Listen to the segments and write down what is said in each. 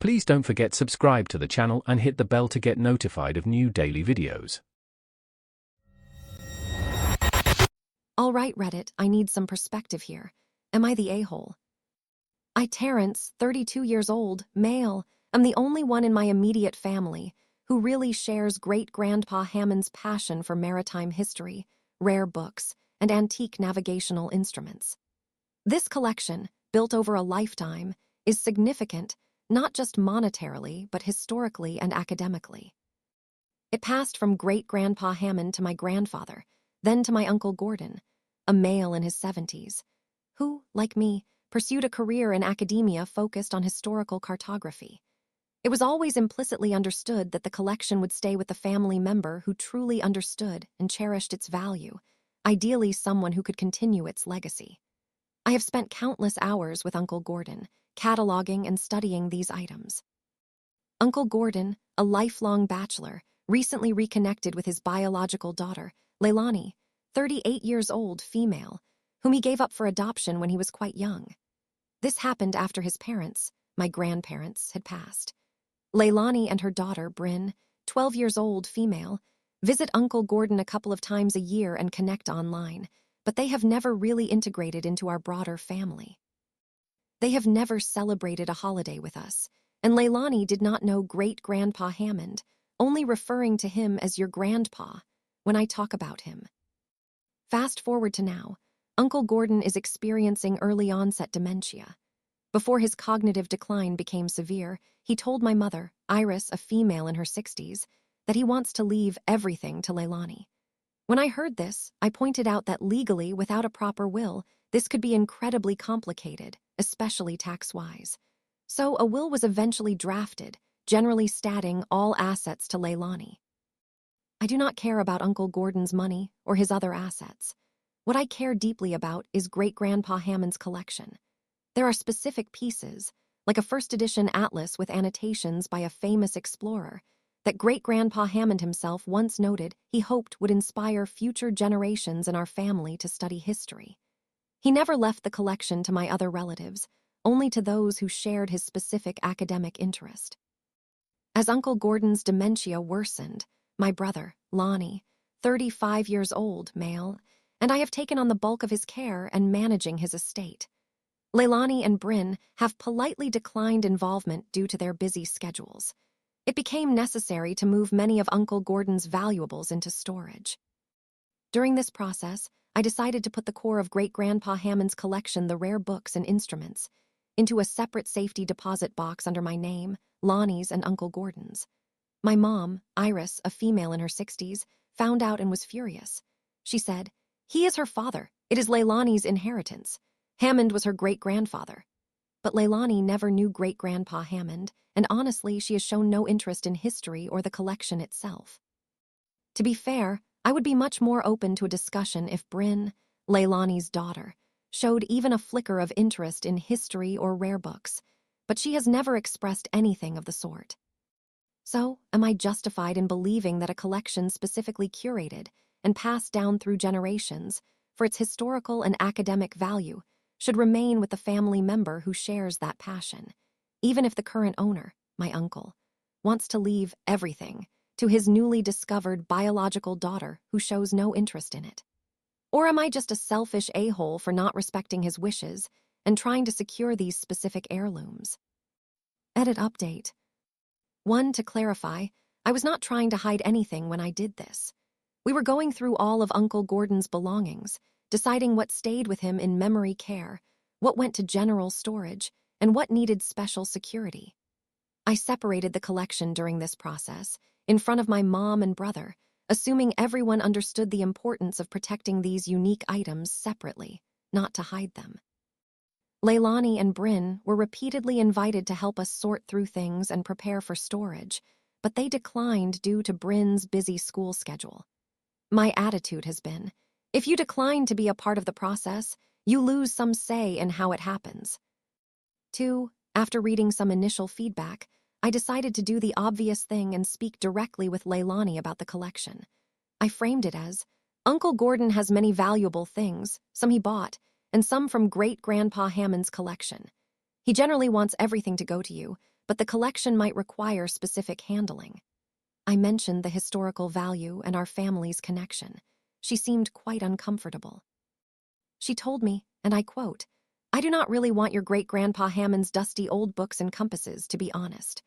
Please don't forget subscribe to the channel and hit the bell to get notified of new daily videos. All right, Reddit, I need some perspective here. Am I the a-hole? I, Terrence, 32 years old, male, am the only one in my immediate family who really shares Great-Grandpa Hammond's passion for maritime history, rare books, and antique navigational instruments. This collection, built over a lifetime, is significant not just monetarily but historically and academically. It passed from Great-Grandpa Hammond to my grandfather, then to my Uncle Gordon, a male in his 70s, who, like me, pursued a career in academia focused on historical cartography. It was always implicitly understood that the collection would stay with the family member who truly understood and cherished its value, ideally someone who could continue its legacy. I have spent countless hours with Uncle Gordon, cataloging and studying these items. Uncle Gordon, a lifelong bachelor, recently reconnected with his biological daughter, Leilani, 38 years old, female, whom he gave up for adoption when he was quite young. This happened after his parents, my grandparents, had passed. Leilani and her daughter, Bryn, 12 years old, female, visit Uncle Gordon a couple of times a year and connect online, but they have never really integrated into our broader family. They have never celebrated a holiday with us, and Leilani did not know Great-Grandpa Hammond, only referring to him as your grandpa when I talk about him. Fast forward to now, Uncle Gordon is experiencing early-onset dementia. Before his cognitive decline became severe, he told my mother, Iris, a female in her 60s, that he wants to leave everything to Leilani. When I heard this, I pointed out that legally, without a proper will, this could be incredibly complicated, especially tax-wise. So a will was eventually drafted, generally statting all assets to Leilani. I do not care about Uncle Gordon's money or his other assets. What I care deeply about is Great-Grandpa Hammond's collection. There are specific pieces, like a first-edition atlas with annotations by a famous explorer, that Great-Grandpa Hammond himself once noted he hoped would inspire future generations in our family to study history. He never left the collection to my other relatives, only to those who shared his specific academic interest. As Uncle Gordon's dementia worsened, my brother, Lonnie, 35 years old, male, and I have taken on the bulk of his care and managing his estate. Leilani and Bryn have politely declined involvement due to their busy schedules. It became necessary to move many of Uncle Gordon's valuables into storage. During this process, I decided to put the core of Great-Grandpa Hammond's collection, the rare books and instruments, into a separate safety deposit box under my name, Lonnie's and Uncle Gordon's. My mom, Iris, a female in her 60s, found out and was furious. She said, "He is her father. It is Leilani's inheritance. Hammond was her great-grandfather." But Leilani never knew Great-Grandpa Hammond, and honestly, she has shown no interest in history or the collection itself. To be fair, I would be much more open to a discussion if Bryn, Leilani's daughter, showed even a flicker of interest in history or rare books, but she has never expressed anything of the sort. So, am I justified in believing that a collection specifically curated and passed down through generations for its historical and academic value should remain with the family member who shares that passion, even if the current owner, my uncle, wants to leave everything to his newly discovered biological daughter who shows no interest in it? Or am I just a selfish a-hole for not respecting his wishes and trying to secure these specific heirlooms? Edit update. 1. To clarify, I was not trying to hide anything when I did this. We were going through all of Uncle Gordon's belongings, deciding what stayed with him in memory care, what went to general storage, and what needed special security. I separated the collection during this process, in front of my mom and brother, assuming everyone understood the importance of protecting these unique items separately, not to hide them. Leilani and Bryn were repeatedly invited to help us sort through things and prepare for storage, but they declined due to Bryn's busy school schedule. My attitude has been, if you decline to be a part of the process, you lose some say in how it happens. 2. After reading some initial feedback, I decided to do the obvious thing and speak directly with Leilani about the collection. I framed it as, Uncle Gordon has many valuable things, some he bought, and some from Great-Grandpa Hammond's collection. He generally wants everything to go to you, but the collection might require specific handling. I mentioned the historical value and our family's connection. She seemed quite uncomfortable. She told me, and I quote, "I do not really want your Great-Grandpa Hammond's dusty old books and compasses, to be honest.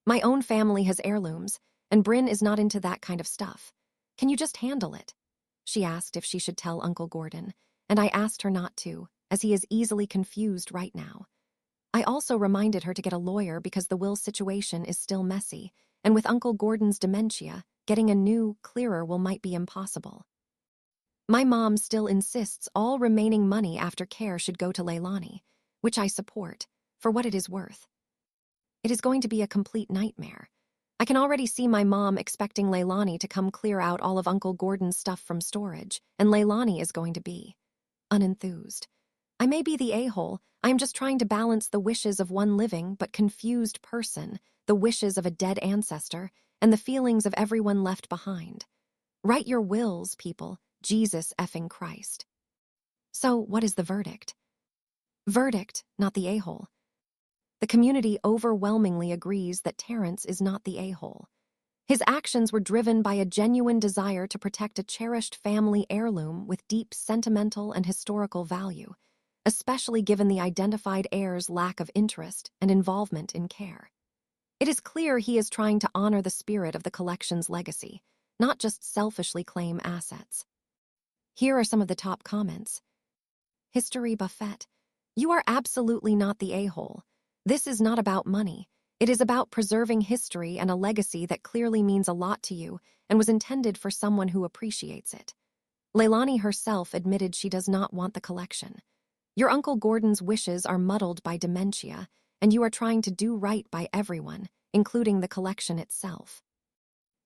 My own family has heirlooms, and Bryn is not into that kind of stuff. Can you just handle it?" She asked if she should tell Uncle Gordon, and I asked her not to, as he is easily confused right now. I also reminded her to get a lawyer because the will situation is still messy, and with Uncle Gordon's dementia, getting a new, clearer will might be impossible. My mom still insists all remaining money after care should go to Leilani, which I support, for what it is worth. It is going to be a complete nightmare. I can already see my mom expecting Leilani to come clear out all of Uncle Gordon's stuff from storage, and Leilani is going to be unenthused. I may be the a-hole, I am just trying to balance the wishes of one living but confused person, the wishes of a dead ancestor, and the feelings of everyone left behind. Write your wills, people, Jesus effing Christ. So, what is the verdict? Verdict, not the a-hole. The community overwhelmingly agrees that Terrence is not the a-hole. His actions were driven by a genuine desire to protect a cherished family heirloom with deep sentimental and historical value, especially given the identified heir's lack of interest and involvement in care. It is clear he is trying to honor the spirit of the collection's legacy, not just selfishly claim assets. Here are some of the top comments. History Buffet. You are absolutely not the a-hole. This is not about money. It is about preserving history and a legacy that clearly means a lot to you and was intended for someone who appreciates it. Leilani herself admitted she does not want the collection. Your Uncle Gordon's wishes are muddled by dementia, and you are trying to do right by everyone, including the collection itself.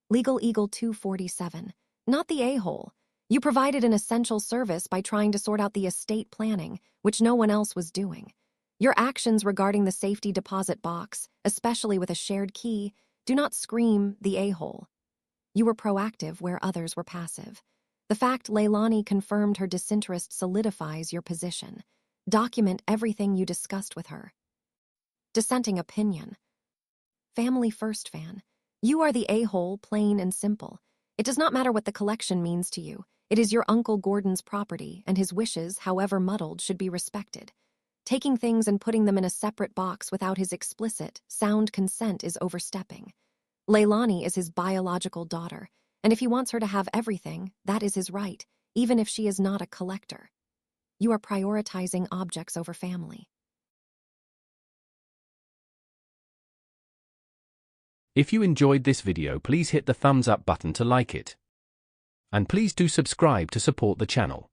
Legal Eagle 247. Not the a-hole. You provided an essential service by trying to sort out the estate planning, which no one else was doing. Your actions regarding the safety deposit box, especially with a shared key, do not scream the a-hole. You were proactive where others were passive. The fact Leilani confirmed her disinterest solidifies your position. Document everything you discussed with her. Dissenting opinion. Family First fan. You are the a-hole, plain and simple. It does not matter what the collection means to you. It is your Uncle Gordon's property, and his wishes, however muddled, should be respected. Taking things and putting them in a separate box without his explicit, sound consent is overstepping. Leilani is his biological daughter, and if he wants her to have everything, that is his right, even if she is not a collector. You are prioritizing objects over family. If you enjoyed this video, please hit the thumbs up button to like it. And please do subscribe to support the channel.